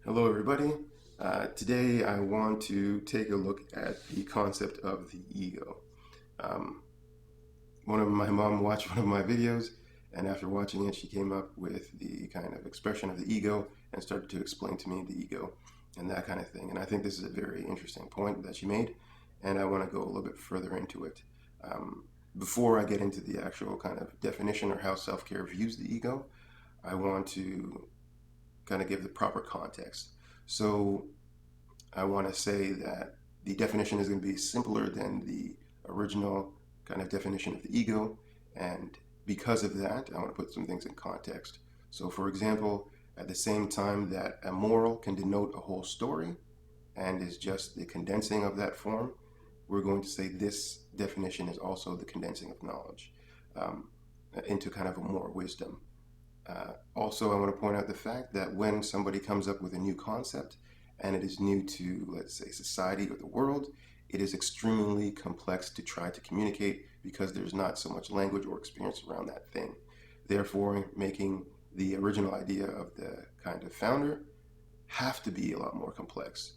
Hello, everybody. Today, I want to take a look at the concept of the ego. Um, my mom watched one of my videos, and after watching it, she came up with the kind of expression of the ego and started to explain to me the ego and that kind of thing. And I think this is a very interesting point that she made, and I want to go a little bit further into it. Um, Before I get into the actual kind of definition or how self care views the ego, I want to kind of give the proper context. So, I want to say that the definition is going to be simpler than the original kind of definition of the ego. And because of that, I want to put some things in context. So, for example, at the same time that a moral can denote a whole story and is just the condensing of that form, we're going to say this definition is also the condensing of knowledge um, into kind of a more wisdom. Also, I want to point out the fact that when somebody comes up with a new concept and it is new to, let's say, society or the world, it is extremely complex to try to communicate because there's not so much language or experience around that thing. Therefore, making the original idea of the kind of founder have to be a lot more complex.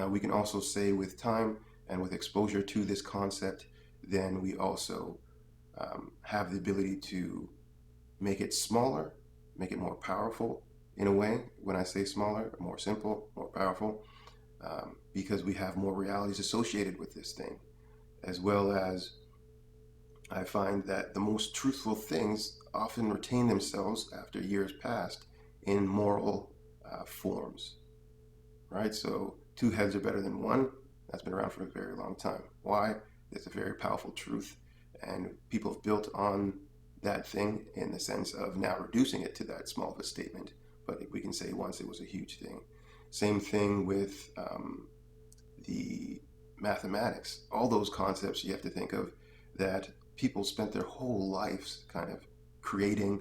We can also say with time and with exposure to this concept, then we also have the ability to make it smaller, make it more powerful in a way. When I say smaller, more simple, more powerful, because we have more realities associated with this thing, as well as I find that the most truthful things often retain themselves after years passed in moral forms, right? So two heads are better than one. That's been around for a very long time. Why? It's a very powerful truth, and people have built on that thing in the sense of now reducing it to that small of a statement. But we can say once it was a huge thing. Same thing with the mathematics. All those concepts you have to think of that people spent their whole lives kind of creating,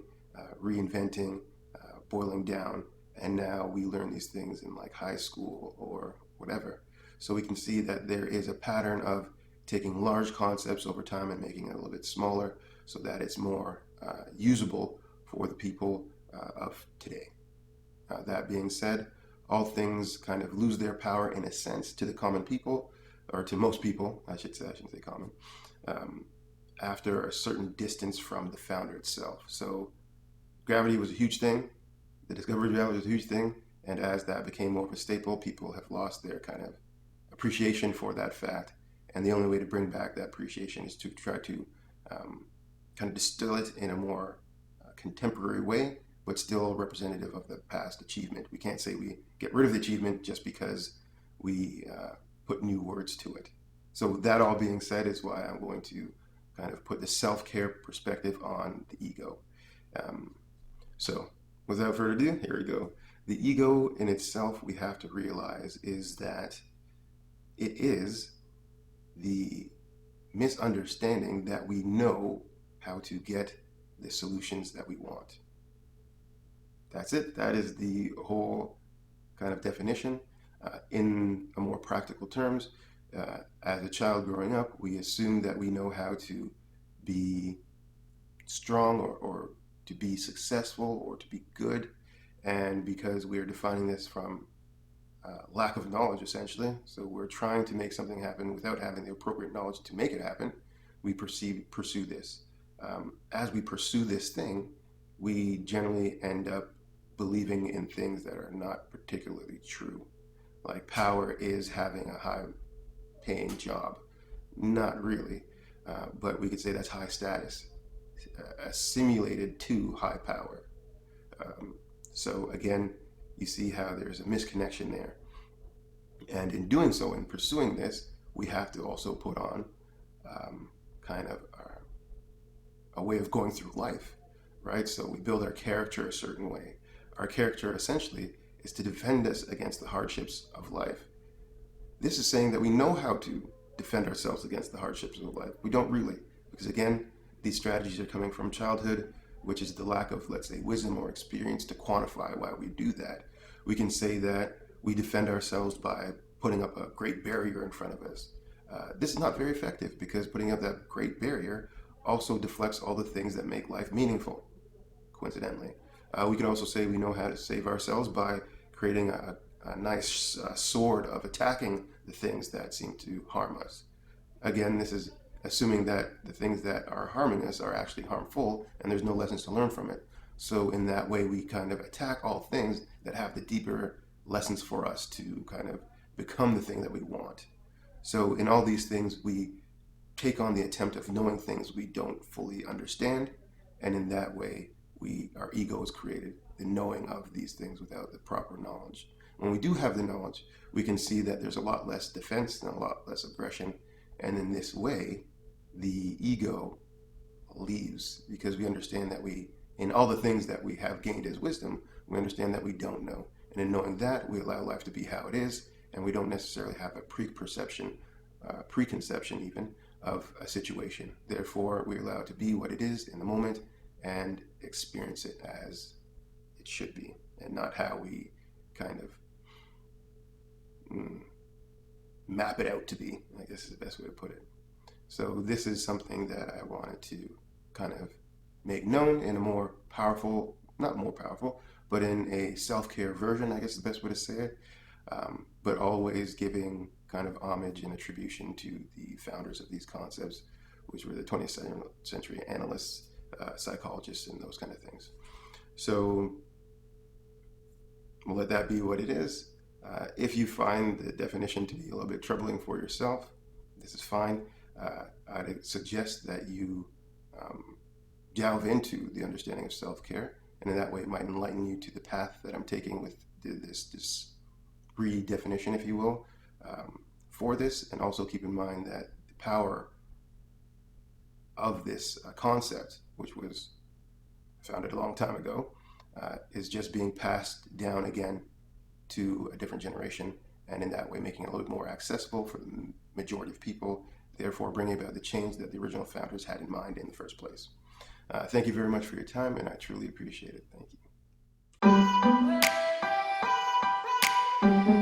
reinventing, boiling down, and now we learn these things in like high school or whatever. So we can see that there is a pattern of taking large concepts over time and making it a little bit smaller so that it's more usable for the people of today. That being said, all things kind of lose their power in a sense to the common people, or to most people, I should say, I shouldn't say common, um, after a certain distance from the founder itself. So gravity was a huge thing, the discovery of gravity was a huge thing, and as that became more of a staple, people have lost their kind of appreciation for that fact. And the only way to bring back that appreciation is to try to um, kind of distill it in a more contemporary way, but still representative of the past achievement. We can't say we get rid of the achievement just because we put new words to it. So, that all being said, is why I'm going to kind of put the self care perspective on the ego. Um, so, without further ado, here we go. The ego in itself, we have to realize, is that it is the misunderstanding that we know how to get the solutions that we want. That's it. That is the whole kind of definition. In a more practical terms, as a child growing up, we assume that we know how to be strong or to be successful or to be good. And because we are defining this from lack of knowledge, essentially, so we're trying to make something happen without having the appropriate knowledge to make it happen, we pursue this. As we pursue this thing, we generally end up believing in things that are not particularly true. Like power is having a high paying job. Not really, but we could say that's high status, assimilated to high power. Um, so again, you see how there's a misconnection there. And in doing so, in pursuing this, we have to also put on kind of a way of going through life, right? So we build our character a certain way. Our character essentially is to defend us against the hardships of life. This is saying that we know how to defend ourselves against the hardships of life. We don't really, because again, these strategies are coming from childhood, which is the lack of, let's say, wisdom or experience to quantify why we do that. We can say that we defend ourselves by putting up a great barrier in front of us. This is not very effective because putting up that great barrier also deflects all the things that make life meaningful, coincidentally. We can also say we know how to save ourselves by creating nice sword of attacking the things that seem to harm us. Again, this is assuming that the things that are harming us are actually harmful and there's no lessons to learn from it. So in that way, we kind of attack all things that have the deeper lessons for us to kind of become the thing that we want. So in all these things, we take on the attempt of knowing things we don't fully understand, and in that way, our ego is created, the knowing of these things without the proper knowledge. When we do have the knowledge, we can see that there's a lot less defense and a lot less aggression, and in this way, the ego leaves because we understand that in all the things that we have gained as wisdom, we understand that we don't know. And in knowing that, we allow life to be how it is, and we don't necessarily have a preconception even, of a situation. Therefore, we allow it to be what it is in the moment and experience it as it should be, and not how we kind of map it out to be, I guess is the best way to put it. So this is something that I wanted to kind of make known in a more powerful, not more powerful, but in a self-care version, I guess is the best way to say it, but always giving kind of homage and attribution to the founders of these concepts, which were the 20th century analysts, psychologists, and those kind of things. So we'll let that be what it is. If you find the definition to be a little bit troubling for yourself, this is fine. I'd suggest that you delve into the understanding of self-care, and in that way it might enlighten you to the path that I'm taking with this redefinition, if you will, for this. And also keep in mind that the power of this concept, which was founded a long time ago, is just being passed down again to a different generation, and in that way making it a little bit more accessible for the majority of people, therefore bringing about the change that the original founders had in mind in the first place. Thank you very much for your time, and I truly appreciate it. Thank you.